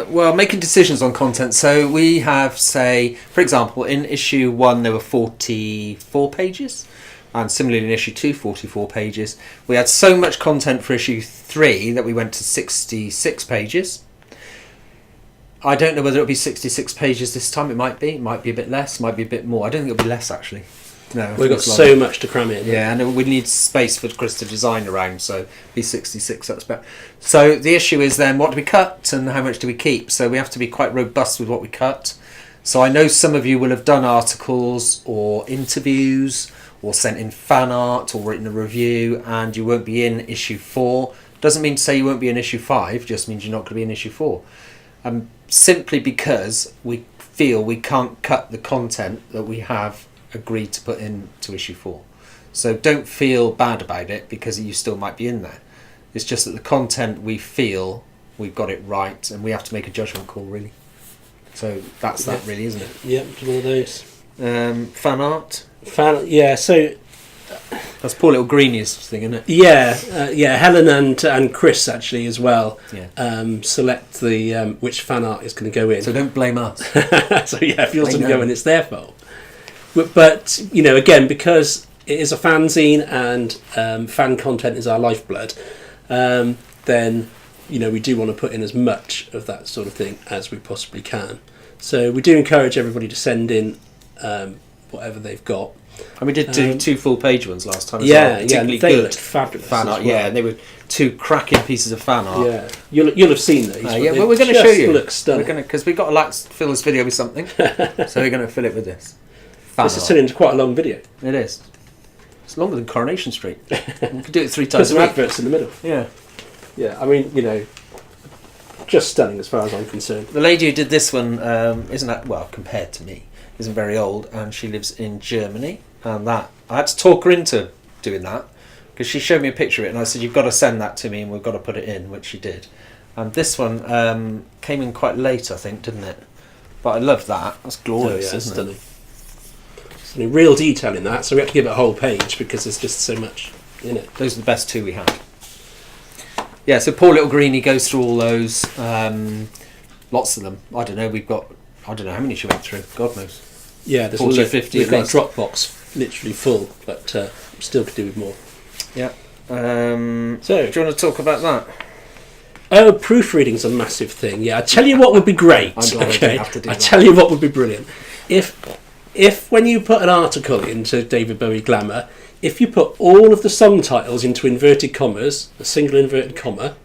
Well, making decisions on content. So we have, say, for example, in issue 1 there were 44 pages, and similarly in issue 2, 44 pages. We had so much content for issue 3 that we went to 66 pages. I don't know whether it'll be 66 pages this time. It might be a bit less, might be a bit more. I don't think it'll be less, actually. No, we've got so much to cram in. Yeah, and we need space for Chris to design around, so be 66, that's better. So the issue is then, what do we cut and how much do we keep? So we have to be quite robust with what we cut. So I know some of you will have done articles or interviews or sent in fan art or written a review, and you won't be in issue 4. Doesn't mean to say you won't be in issue 5, just means you're not going to be in issue 4. Simply because we feel we can't cut the content that we have agreed to put into issue 4. So don't feel bad about it, because you still might be in there. It's just that the content, we feel we've got it right, and we have to make a judgment call, really. So that's that, really, isn't it? Yep, one of those. Fan art. So that's poor little Greeny's thing, isn't it? Yeah. Helen and Chris actually as well. Yeah. Select the which fan art is going to go in. So don't blame us. So yeah, if yours doesn't go in, it's their fault. But again, because it is a fanzine and fan content is our lifeblood, then we do want to put in as much of that sort of thing as we possibly can. So we do encourage everybody to send in whatever they've got. And we did two full-page ones last time. Particularly they good fabulous fan art. Well. Yeah, and they were 2 cracking pieces of fan art. Yeah, you'll have seen these. Yeah, well, we're going to show you. Looks stunning. Because we've got to fill this video with something, so we're going to fill it with this. This is turning into quite a long video. It is. It's longer than Coronation Street. We could do it 3 times. Put some adverts in the middle. Yeah. Yeah, I mean, just stunning as far as I'm concerned. The lady who did this one compared to me, isn't very old, and she lives in Germany. And that I had to talk her into doing that, because she showed me a picture of it, and I said, "You've got to send that to me, and we've got to put it in," which she did. And this one came in quite late, I think, didn't it? But I love that. That's glorious, isn't stunning. It? Stunning. Real detail in that, so we have to give it a whole page because there's just so much in it. Those are the best 2 we had. Yeah, so poor little Greenie goes through all those. Lots of them. I don't know how many she went through. God knows. Yeah, there's 40, 50. We've got a Dropbox literally full, but still could do with more. Yeah. So, do you want to talk about that? Oh, proofreading's a massive thing. Yeah, I tell you what would be great. I tell you what would be brilliant. If when you put an article into David Bowie Glamour, if you put all of the song titles into inverted commas, a single inverted comma,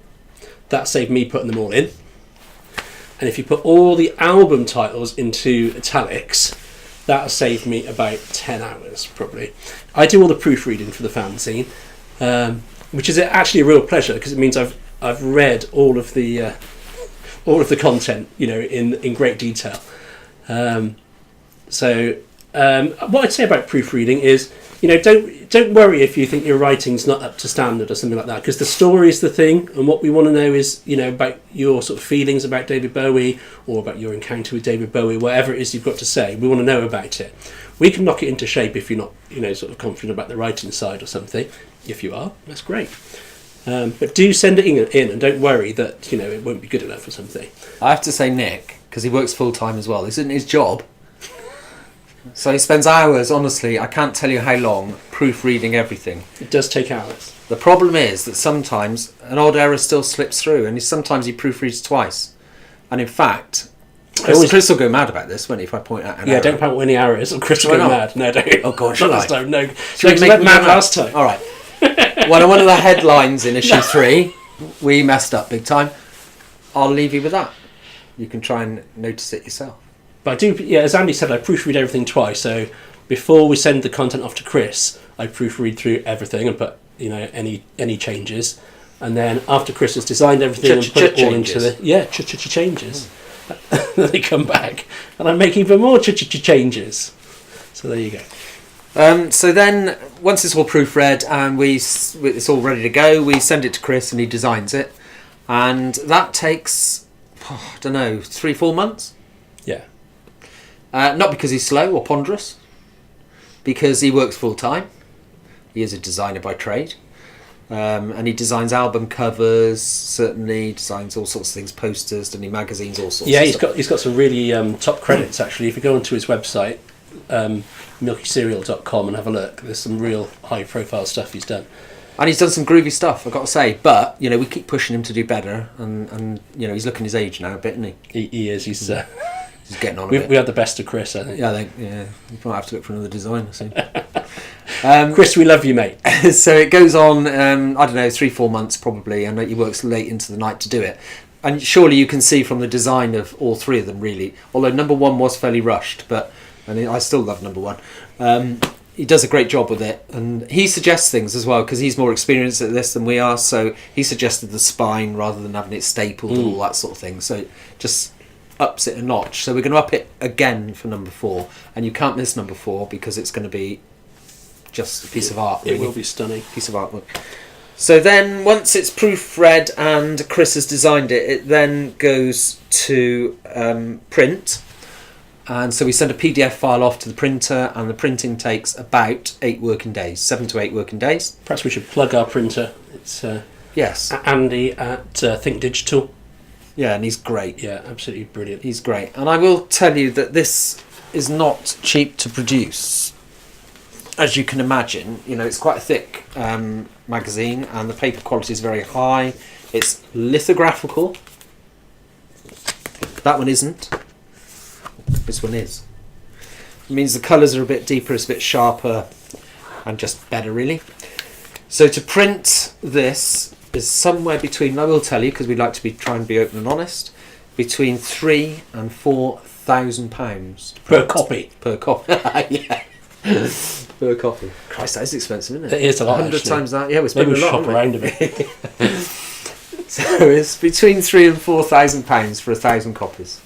that saved me putting them all in. And if you put all the album titles into italics, that'll save me about 10 hours, probably. I do all the proofreading for the fanzine, which is actually a real pleasure, because it means I've read all of the content, in great detail. So what I'd say about proofreading is, don't worry if you think your writing's not up to standard or something like that, because the story is the thing, and what we want to know is, about your sort of feelings about David Bowie, or about your encounter with David Bowie, whatever it is you've got to say, we want to know about it. We can knock it into shape if you're not, sort of confident about the writing side or something. If you are, that's great. But do send it in, and don't worry that, it won't be good enough or something. I have to say, Nick, because he works full-time as well, this isn't his job. So he spends hours, honestly, I can't tell you how long, proofreading everything. It does take hours. The problem is that sometimes an odd error still slips through, and sometimes he proofreads twice. And in fact, Chris will go mad about this, won't he, if I point out an error? Yeah, don't point out any errors, or Chris will go mad. No, don't. Oh, God, shall I? No, should we make mad last time? All right. Well, one of the headlines in issue 3, we messed up big time. I'll leave you with that. You can try and notice it yourself. But I do, as Andy said, I proofread everything twice. So before we send the content off to Chris, I proofread through everything and put, any changes. And then after Chris has designed everything and put it all into the changes, then they come back and I make even more changes. So there you go. So then, once it's all proofread and it's all ready to go, we send it to Chris and he designs it, and that takes 3-4 months. Yeah. Not because he's slow or ponderous, because he works full time. He is a designer by trade. And he designs album covers, certainly designs all sorts of things, posters, doesn't he? Magazines, all sorts. Yeah, of he's stuff. got some really top credits actually. If you go onto his website, milkycereal.com, and have a look, there's some real high profile stuff he's done. And he's done some groovy stuff, I've got to say. But we keep pushing him to do better, and he's looking his age now a bit, isn't he? He is. He's getting on a bit. We had the best of Chris, I think. Yeah, we might have to look for another designer soon. Chris, we love you, mate. So it goes on, I don't know, 3-4 months probably, and he works late into the night to do it. And surely you can see from the design of all three of them, really. Although number one was fairly rushed, but I still love number one. He does a great job with it, and he suggests things as well because he's more experienced at this than we are. So he suggested the spine rather than having it stapled and all that sort of thing. So it just ups it a notch. So we're going to up it again for number 4, and you can't miss number 4 because it's going to be just a piece of art. Really. It will be stunning. Piece of artwork. So then, once it's proofread and Chris has designed it, it then goes to print. And so we send a PDF file off to the printer, and the printing takes about 8 working days, 7 to 8 working days. Perhaps we should plug our printer. It's yes, Andy at Think Digital. Yeah, and he's great. Yeah, absolutely brilliant. He's great. And I will tell you that this is not cheap to produce. As you can imagine, it's quite a thick magazine, and the paper quality is very high. It's lithographical. That one isn't. This one is. It means the colours are a bit deeper, it's a bit sharper, and just better, really. So to print this is somewhere between, I will tell you, because we'd like to try and be open and honest, between £3,000 and £4,000 per copy. Per copy. Yeah. Per copy. Christ, that is expensive, isn't it? It is a lot. 100 actually. times that. Yeah, we're spending Maybe a lot. shop around a bit. So it's between £3,000 and £4,000 for 1,000 copies.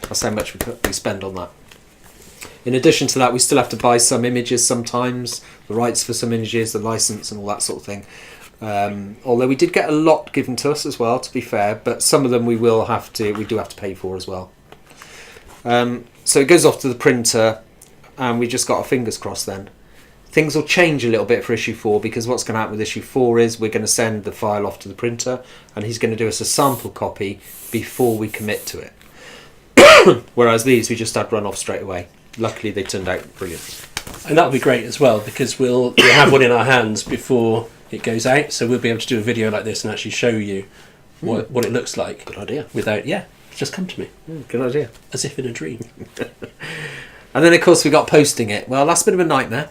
That's how much we spend on that. In addition to that, we still have to buy some images sometimes, the rights for some images, the license and all that sort of thing. Although we did get a lot given to us as well, to be fair, but some of them we do have to pay for as well. So it goes off to the printer, and we just got our fingers crossed then. Things will change a little bit for issue 4, because what's going to happen with issue 4 is we're going to send the file off to the printer, and he's going to do us a sample copy before we commit to it. Whereas these we just had run off straight away. Luckily they turned out brilliant. And that'll be great as well, because we'll have one in our hands before it goes out, so we'll be able to do a video like this and actually show you what it looks like. Good idea. Just come to me. Good idea. As if in a dream. And then of course we got posting it. Well, that's a bit of a nightmare.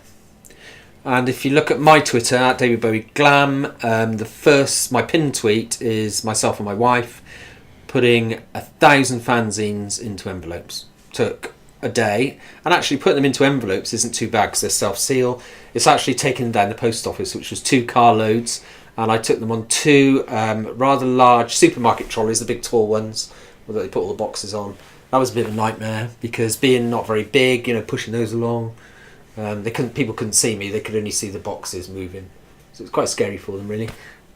And if you look at my Twitter, at David Bowie Glam, my pinned tweet is myself and my wife putting 1,000 fanzines into envelopes. Took a day, and actually putting them into envelopes isn't too bad because they're self-seal. It's actually taking them down the post office, which was 2 carloads, and I took them on 2 rather large supermarket trolleys, the big tall ones that they put all the boxes on. That was a bit of a nightmare because being not very big, pushing those along, people couldn't see me, they could only see the boxes moving, so it's quite scary for them really.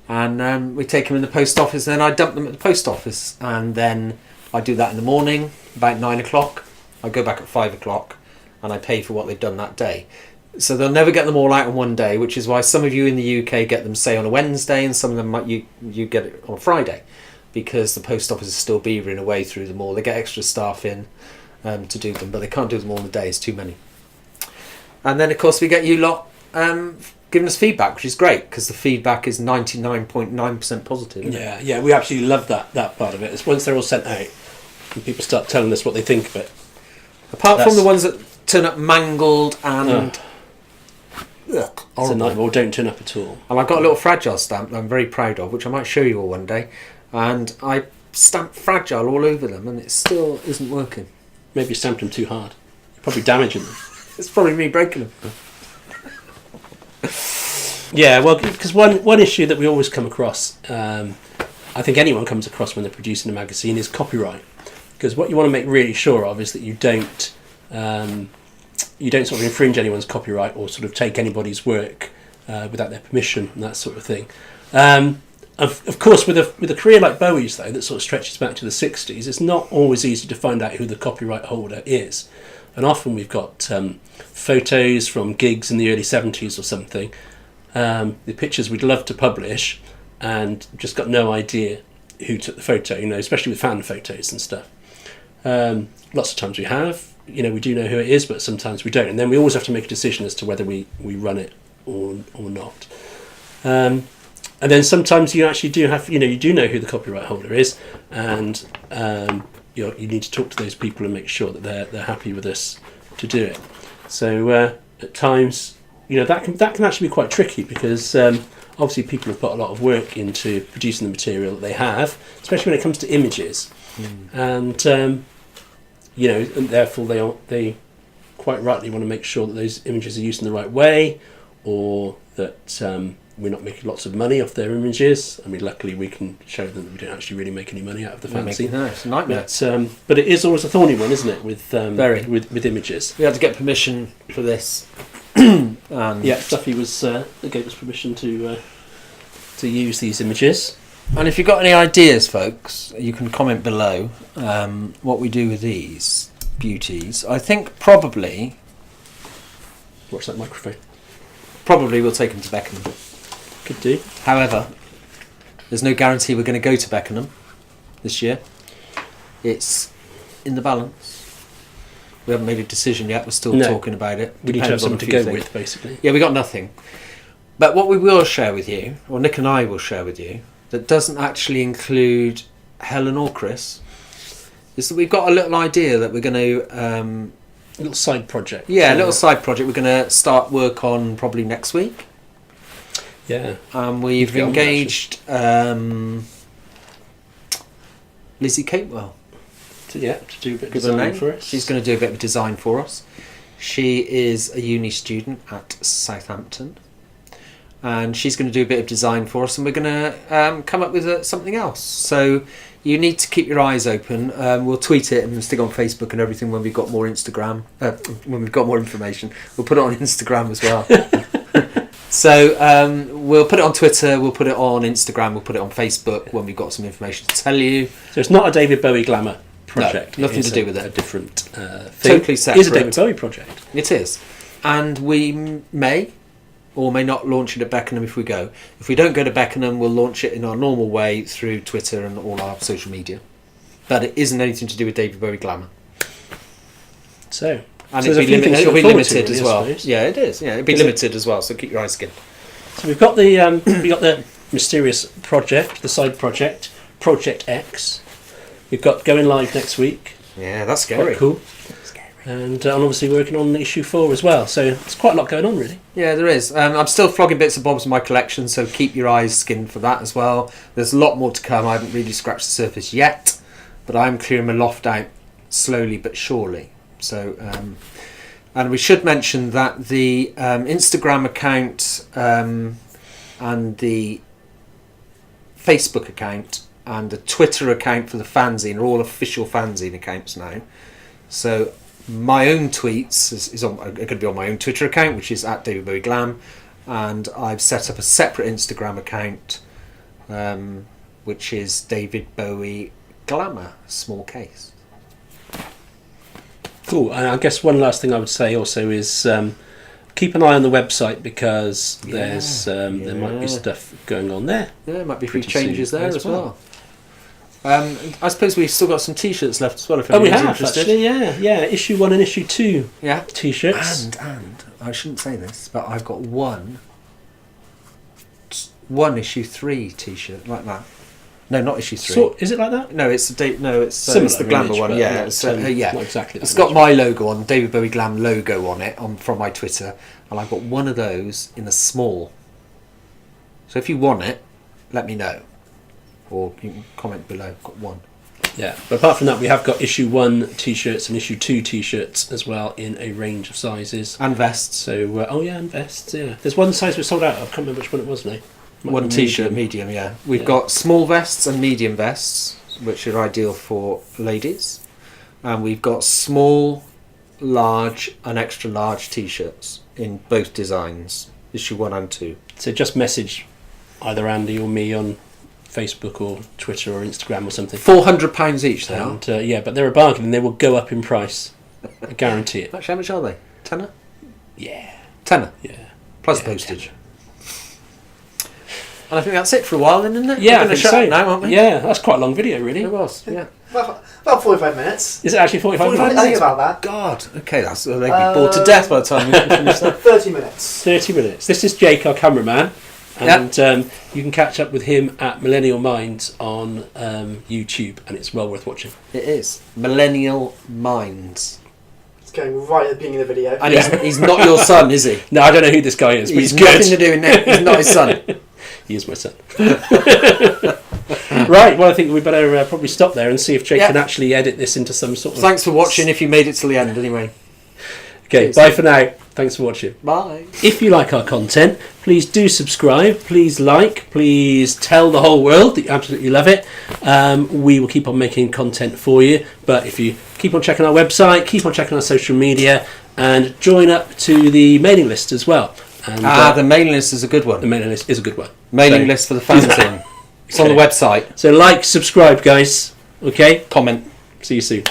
And we take them in the post office, and then I dump them at the post office, and then I do that in the morning about 9 o'clock. I go back at 5 o'clock and I pay for what they've done that day. So they'll never get them all out in one day, which is why some of you in the UK get them, say, on a Wednesday, and some of them you get it on a Friday, because the post office is still beavering away through them all. They get extra staff in to do them, but they can't do them all in a day, it's too many. And then of course we get you lot giving us feedback, which is great, because the feedback is 99.9% positive. Yeah, we absolutely love that part of it. It's once they're all sent out and people start telling us what they think of it. Apart from the ones that turn up mangled and it's a nightmare, or don't turn up at all. And I've got a little fragile stamp that I'm very proud of, which I might show you all one day, and I stamped fragile all over them and it still isn't working. Maybe you stamped them too hard. You're probably damaging them. It's probably me breaking them. Yeah, well, because one issue that we always come across, I think anyone comes across when they're producing a magazine, is copyright. Because what you want to make really sure of is that you don't sort of infringe anyone's copyright or sort of take anybody's work without their permission and that sort of thing. Of course, with a career like Bowie's, though, that sort of stretches back to the 60s, it's not always easy to find out who the copyright holder is. And often we've got photos from gigs in the early 70s or something, the pictures we'd love to publish, and just got no idea who took the photo. Especially with fan photos and stuff. Lots of times we have, we do know who it is, but sometimes we don't, and then we always have to make a decision as to whether we run it or not. And then sometimes you actually do have, you do know who the copyright holder is, and you need to talk to those people and make sure that they're happy with us to do it. So at times, that can actually be quite tricky, because obviously people have put a lot of work into producing the material that they have, especially when it comes to images, and and therefore they quite rightly want to make sure that those images are used in the right way, or that we're not making lots of money off their images. I mean, luckily we can show them that we don't actually really make any money out of the fancy. No, it's a nightmare. But it is always a thorny one, isn't it, with with images? We had to get permission for this. And Stuffy gave us permission to use these images. And if you've got any ideas, folks, you can comment below what we do with these beauties. I think probably... Watch that microphone. Probably we'll take them to Beckenham. Could do. However, there's no guarantee we're going to go to Beckenham this year. It's in the balance. We haven't made a decision yet. We're still talking about it. We need to have something to go with, basically. Yeah, we got nothing. But what we will share with you, or Nick and I will share with you, that doesn't actually include Helen or Chris, is that we've got a little idea that we're going to... a little side project. Yeah, a little side project we're going to start work on probably next week. Yeah. We've engaged Lizzie Capewell to do a bit of design for us. She's going to do a bit of design for us. She is a uni student at Southampton, and she's going to do a bit of design for us, and we're going to come up with something else. So you need to keep your eyes open. We'll tweet it and stick on Facebook and everything when we've got more Instagram. When we've got more information, we'll put it on Instagram as well. So we'll put it on Twitter, we'll put it on Instagram, we'll put it on Facebook when we've got some information to tell you. So it's not a David Bowie Glamour project. No, nothing to do with it. A different thing. Totally separate. It is a David Bowie project. It is. And we may or may not launch it at Beckenham if we go. If we don't go to Beckenham, we'll launch it in our normal way through Twitter and all our social media. But it isn't anything to do with David Bowie Glamour. And it'll be limited as well. Yeah, it is. Yeah, it'll be limited as well, so keep your eyes skinned. So we've got the mysterious project, the side project, Project X. We've got going live next week. Yeah, that's scary. Quite cool. And obviously working on issue 4 as well. So it's quite a lot going on, really. Yeah, there is. I'm still flogging bits and bobs in my collection, so keep your eyes skinned for that as well. There's a lot more to come. I haven't really scratched the surface yet, but I'm clearing my loft out slowly but surely. So, and we should mention that the Instagram account and the Facebook account and the Twitter account for the fanzine are all official fanzine accounts now. So my own tweets is going to be on my own Twitter account, which is at David Bowie Glam, and I've set up a separate Instagram account, which is David Bowie Glamour, small case. Cool. And I guess one last thing I would say also is keep an eye on the website, because there might be stuff going on there. Yeah, there might be a few changes there as well. I suppose we've still got some T-shirts left as well. If we have interested. Actually, yeah. Issue 1 and issue 2. Yeah. T-shirts. And I shouldn't say this, but I've got one issue 3 T-shirt like that. No, not issue 3. So, is it like that? No, it's similar. It's the Glamour one. Yeah, not exactly. It's got my logo on, David Bowie Glam logo on it, from my Twitter, and I've got one of those in a small. So if you want it, let me know, or you can comment below. I've got one. Yeah, but apart from that, we have got issue 1 T-shirts and issue 2 T-shirts as well in a range of sizes and vests. So and vests. Yeah, there's one size we sold out of. I can't remember which one it was now. One T-shirt, medium, yeah. We've got small vests and medium vests, which are ideal for ladies. And we've got small, large and extra large T-shirts in both designs, issue 1 and 2. So just message either Andy or me on Facebook or Twitter or Instagram or something. £400 each they are. Yeah, but they're a bargain and they will go up in price. I guarantee it. Actually, how much are they? Tenner? Yeah. Tenner? Yeah. Plus postage. And I think that's it for a while, then, isn't it? Yeah, We're I going to think shut so. up now, aren't we? Yeah, that's quite a long video, really. It was, yeah. Well, about 45 minutes. Is it actually 45 minutes? I think about that. God, okay, they'd be bored to death by the time we finish that. 30 minutes. 30 minutes. This is Jake, our cameraman. And you can catch up with him at Millennial Minds on YouTube, and it's well worth watching. It is. Millennial Minds. It's going right at the beginning of the video. And he's not your son, is he? No, I don't know who this guy is, but he's good. Nothing to do with it. He's not his son. He is my son. Right, well, I think we better probably stop there and see if Jake can actually edit this into some sort of... Thanks for watching if you made it till the end, anyway. Okay, bye for now. Thanks for watching. Bye. If you like our content, please do subscribe, please like, please tell the whole world that you absolutely love it. We will keep on making content for you, but if you keep on checking our website, keep on checking our social media, and join up to the mailing list as well. And, the mailing list is a good one. The mailing list is a good one. Mailing list for the fanzine. It's on the website. So like, subscribe, guys. Okay? Comment. See you soon.